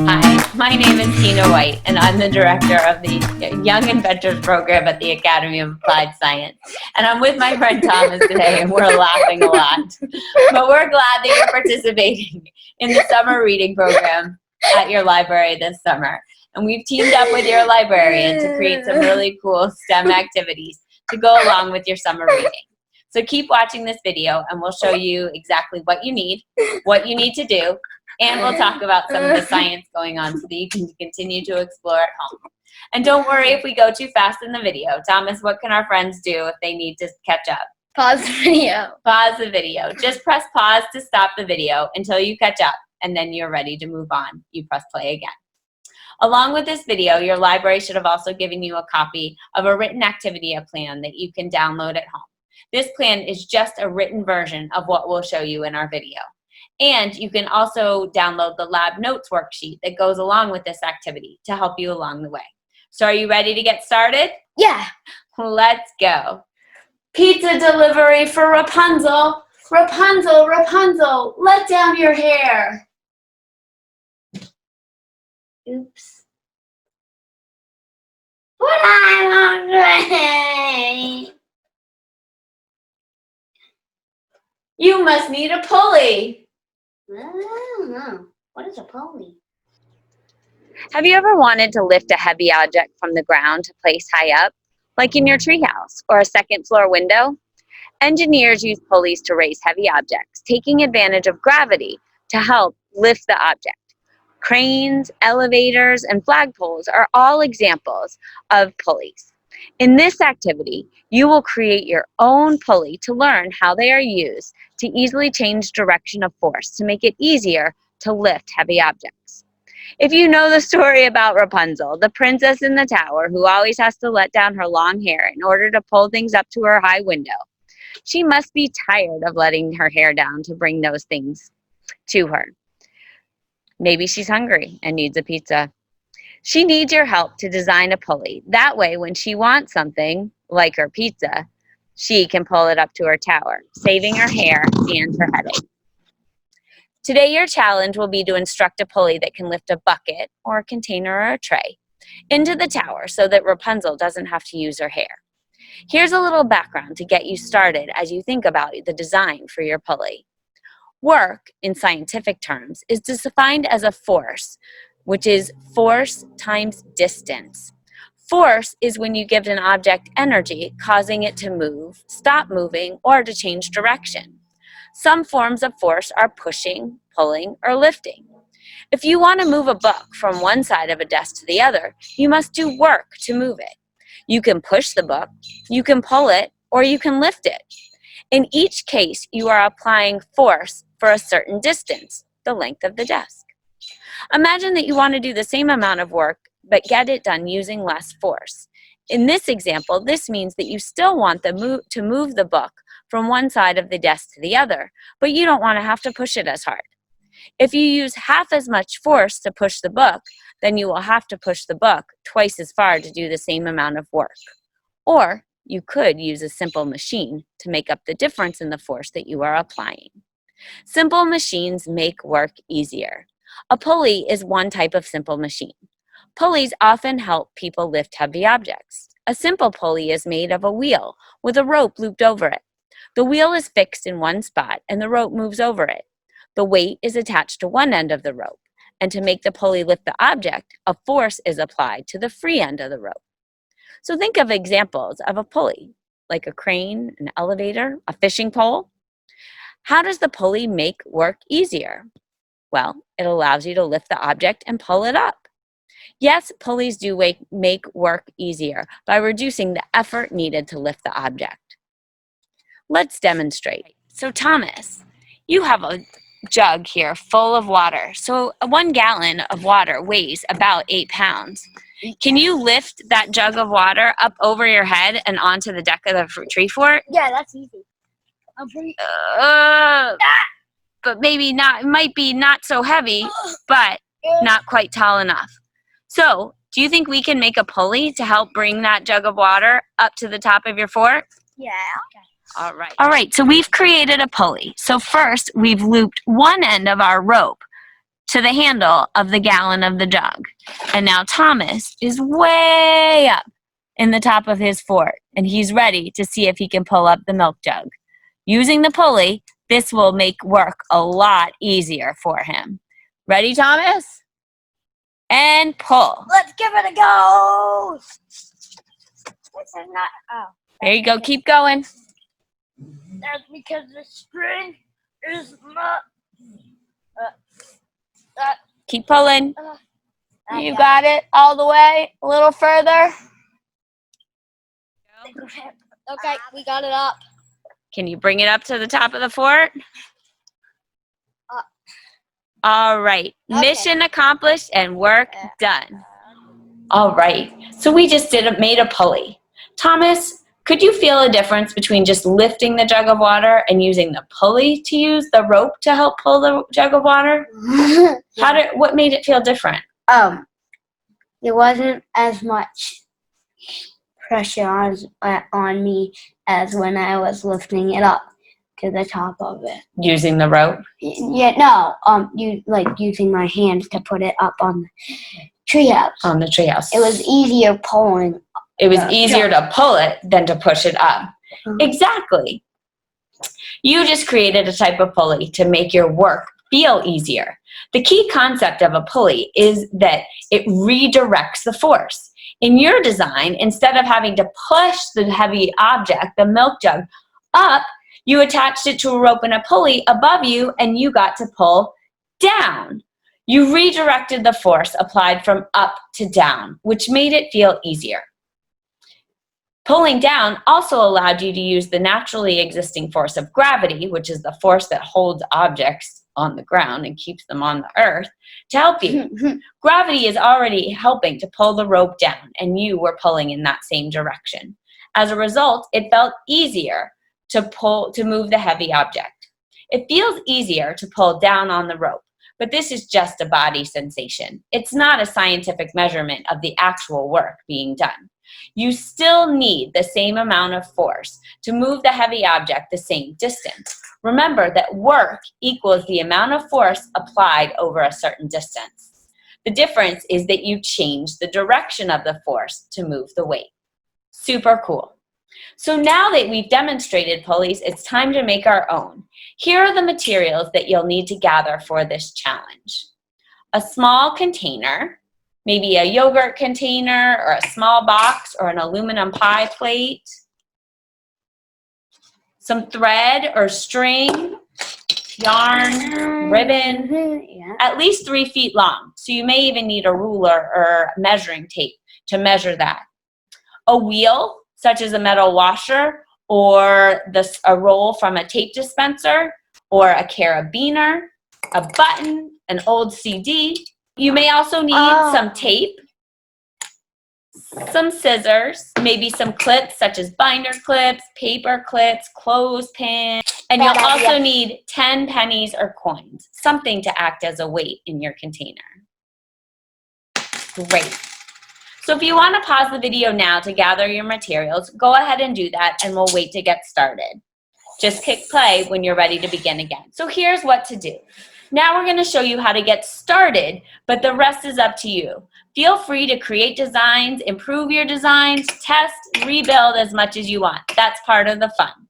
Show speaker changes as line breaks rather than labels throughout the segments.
Hi, my name is Tina White, and I'm the director of the Young Inventors Program at the Academy of Applied Science. And I'm with my friend Thomas today, and we're laughing a lot. But we're glad that you're participating in the summer reading program at your library this summer. And we've teamed up with your librarian to create some really cool STEM activities to go along with your summer reading. So keep watching this video, and we'll show you exactly what you need to do, and we'll talk about some of the science going on so that you can continue to explore at home. And don't worry if we go too fast in the video. Thomas, what can our friends do if they need to catch up?
Pause the video.
Pause the video. Just press pause to stop the video until you catch up, and then you're ready to move on. You press play again. Along with this video, your library should have also given you a copy of a written activity plan that you can download at home. This plan is just a written version of what we'll show you in our video. And you can also download the lab notes worksheet that goes along with this activity to help you along the way. So are you ready to get started?
Yeah.
Let's go. Pizza delivery for Rapunzel. Rapunzel, Rapunzel, let down your hair.
Oops. But I'm hungry.
You must need a pulley.
I don't know. What is a pulley?
Have you ever wanted to lift a heavy object from the ground to place high up, like in your treehouse or a second floor window? Engineers use pulleys to raise heavy objects, taking advantage of gravity to help lift the object. Cranes, elevators, and flagpoles are all examples of pulleys. In this activity, you will create your own pulley to learn how they are used to easily change direction of force to make it easier to lift heavy objects. If you know the story about Rapunzel, the princess in the tower who always has to let down her long hair in order to pull things up to her high window, she must be tired of letting her hair down to bring those things to her. Maybe she's hungry and needs a pizza. She needs your help to design a pulley. That way, when she wants something, like her pizza, she can pull it up to her tower, saving her hair and her headache. Today, your challenge will be to instruct a pulley that can lift a bucket or a container or a tray into the tower so that Rapunzel doesn't have to use her hair. Here's a little background to get you started as you think about the design for your pulley. Work, in scientific terms, is defined as a force, which is force times distance. Force is when you give an object energy, causing it to move, stop moving, or to change direction. Some forms of force are pushing, pulling, or lifting. If you want to move a book from one side of a desk to the other, you must do work to move it. You can push the book, you can pull it, or you can lift it. In each case, you are applying force for a certain distance, the length of the desk. Imagine that you want to do the same amount of work, but get it done using less force. In this example, this means that you still want to move the book from one side of the desk to the other, but you don't want to have to push it as hard. If you use half as much force to push the book, then you will have to push the book twice as far to do the same amount of work. Or you could use a simple machine to make up the difference in the force that you are applying. Simple machines make work easier. A pulley is one type of simple machine. Pulleys often help people lift heavy objects. A simple pulley is made of a wheel with a rope looped over it. The wheel is fixed in one spot and the rope moves over it. The weight is attached to one end of the rope, and to make the pulley lift the object, a force is applied to the free end of the rope. So think of examples of a pulley, like a crane, an elevator, a fishing pole. How does the pulley make work easier? Well, it allows you to lift the object and pull it up. Yes, pulleys do make work easier by reducing the effort needed to lift the object. Let's demonstrate. So Thomas, you have a jug here full of water. So 1 gallon of water weighs about 8 pounds. Can you lift that jug of water up over your head and onto the deck of the tree fort?
Yeah, that's easy. I'll bring
But maybe not, it might be not so heavy, but not quite tall enough. So, do you think we can make a pulley to help bring that jug of water up to the top of your fort?
Yeah.
All right.
All right, so we've created a pulley. So first, we've looped one end of our rope to the handle of the gallon of the jug. And now Thomas is way up in the top of his fort, and he's ready to see if he can pull up the milk jug. Using the pulley, this will make work a lot easier for him. Ready, Thomas? And pull.
Let's give it a go. This is not. Oh,
There you go. Keep going.
that's because the string is not.
Keep pulling.
I
You got it all the way. A little further.
Okay, we got it up.
Can you bring it up to the top of the fort? All right.
Okay.
Mission accomplished and work done. All right. So we just made a pulley. Thomas, could you feel a difference between just lifting the jug of water and using the pulley to use the rope to help pull the jug of water? What made it feel different?
There wasn't as much pressure on me as when I was lifting it up to the top of it.
Using the rope?
Yeah, no, using my hands to put it up on the treehouse.
On the treehouse.
It was easier pulling.
It was easier to pull it than to push it up.
Mhm.
Exactly. You just created a type of pulley to make your work feel easier. The key concept of a pulley is that it redirects the force. In your design, instead of having to push the heavy object, the milk jug, up, you attached it to a rope and a pulley above you, and you got to pull down. You redirected the force applied from up to down, which made it feel easier. Pulling down also allowed you to use the naturally existing force of gravity, which is the force that holds objects on the ground and keeps them on the earth, to help you. Gravity is already helping to pull the rope down, and you were pulling in that same direction. As a result, it felt easier to move the heavy object. It feels easier to pull down on the rope, but this is just a body sensation. It's not a scientific measurement of the actual work being done. You still need the same amount of force to move the heavy object the same distance. Remember that work equals the amount of force applied over a certain distance. The difference is that you change the direction of the force to move the weight. Super cool. So now that we've demonstrated pulleys, it's time to make our own. Here are the materials that you'll need to gather for this challenge. A small container, maybe a yogurt container or a small box or an aluminum pie plate. Some thread or string, yarn, ribbon, at least 3 feet long. So you may even need a ruler or measuring tape to measure that. A wheel, such as a metal washer or a roll from a tape dispenser or a carabiner, a button, an old CD. You may also need some tape, some scissors, maybe some clips such as binder clips, paper clips, clothespins, and you'll also need 10 pennies or coins, something to act as a weight in your container. Great. So if you want to pause the video now to gather your materials, go ahead and do that, and we'll wait to get started. Just click play when you're ready to begin again. So here's what to do. Now we're going to show you how to get started, but the rest is up to you. Feel free to create designs, improve your designs, test, rebuild as much as you want. That's part of the fun.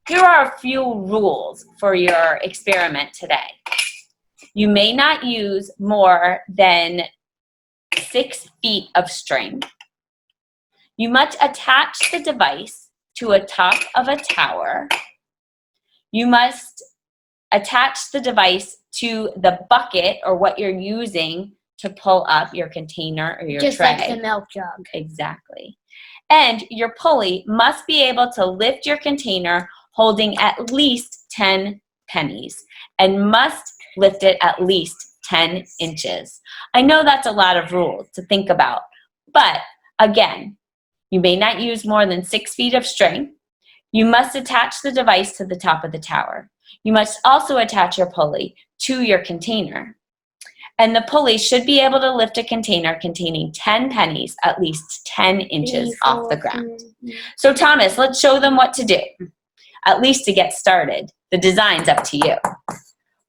Here are a few rules for your experiment today. You may not use more than 6 feet of string. You must attach the device to a top of a tower. You must attach the device to the bucket or what you're using to pull up your container or your tray.
Just like the milk jug.
Exactly. And your pulley must be able to lift your container holding at least 10 pennies and must lift it at least 10 inches. I know that's a lot of rules to think about, but again, you may not use more than 6 feet of string. You must attach the device to the top of the tower. You must also attach your pulley to your container. And the pulley should be able to lift a container containing 10 pennies at least 10 inches off the ground. So Thomas, let's show them what to do. At least to get started. The design's up to you.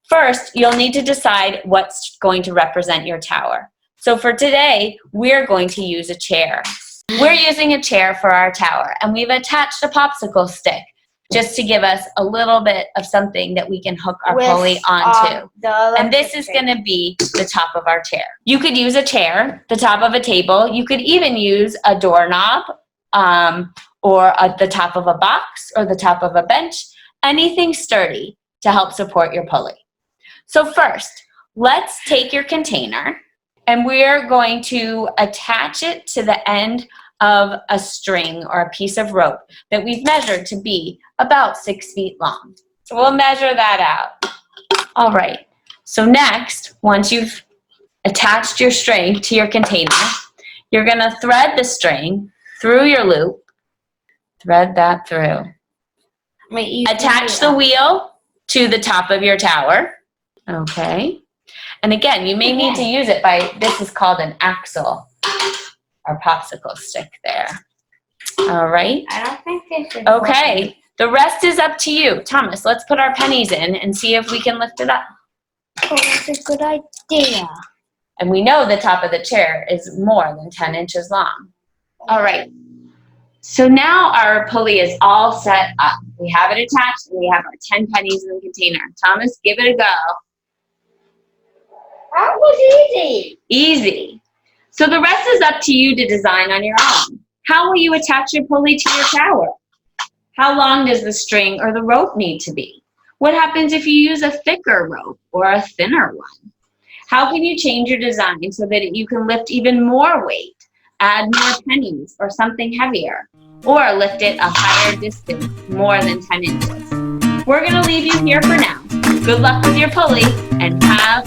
First, you'll need to decide what's going to represent your tower. So for today, we're going to use a chair. We're using a chair for our tower, and we've attached a popsicle stick just to give us a little bit of something that we can hook our pulley onto. And this is going to be the top of our chair. You could use a chair, the top of a table. You could even use a doorknob or the top of a box or the top of a bench, anything sturdy to help support your pulley. So first, let's take your container and we're going to attach it to the end of a string or a piece of rope that we've measured to be about 6 feet long. So we'll measure that out. All right, so next, once you've attached your string to your container, you're gonna thread the string through your loop, thread that through. Attach the wheel to the top of your tower, okay? And again, you may need to use it this is called an axle, our popsicle stick there. All right.
I don't think this is
okay, the rest is up to you. Thomas, let's put our pennies in and see if we can lift it up.
Oh, that's a good idea.
And we know the top of the chair is more than 10 inches long. All right. So now our pulley is all set up. We have it attached and we have our 10 pennies in the container. Thomas, give it a go.
That was easy.
Easy. So the rest is up to you to design on your own. How will you attach your pulley to your tower? How long does the string or the rope need to be? What happens if you use a thicker rope or a thinner one? How can you change your design so that you can lift even more weight, add more pennies or something heavier, or lift it a higher distance, more than 10 inches? We're going to leave you here for now. Good luck with your pulley and have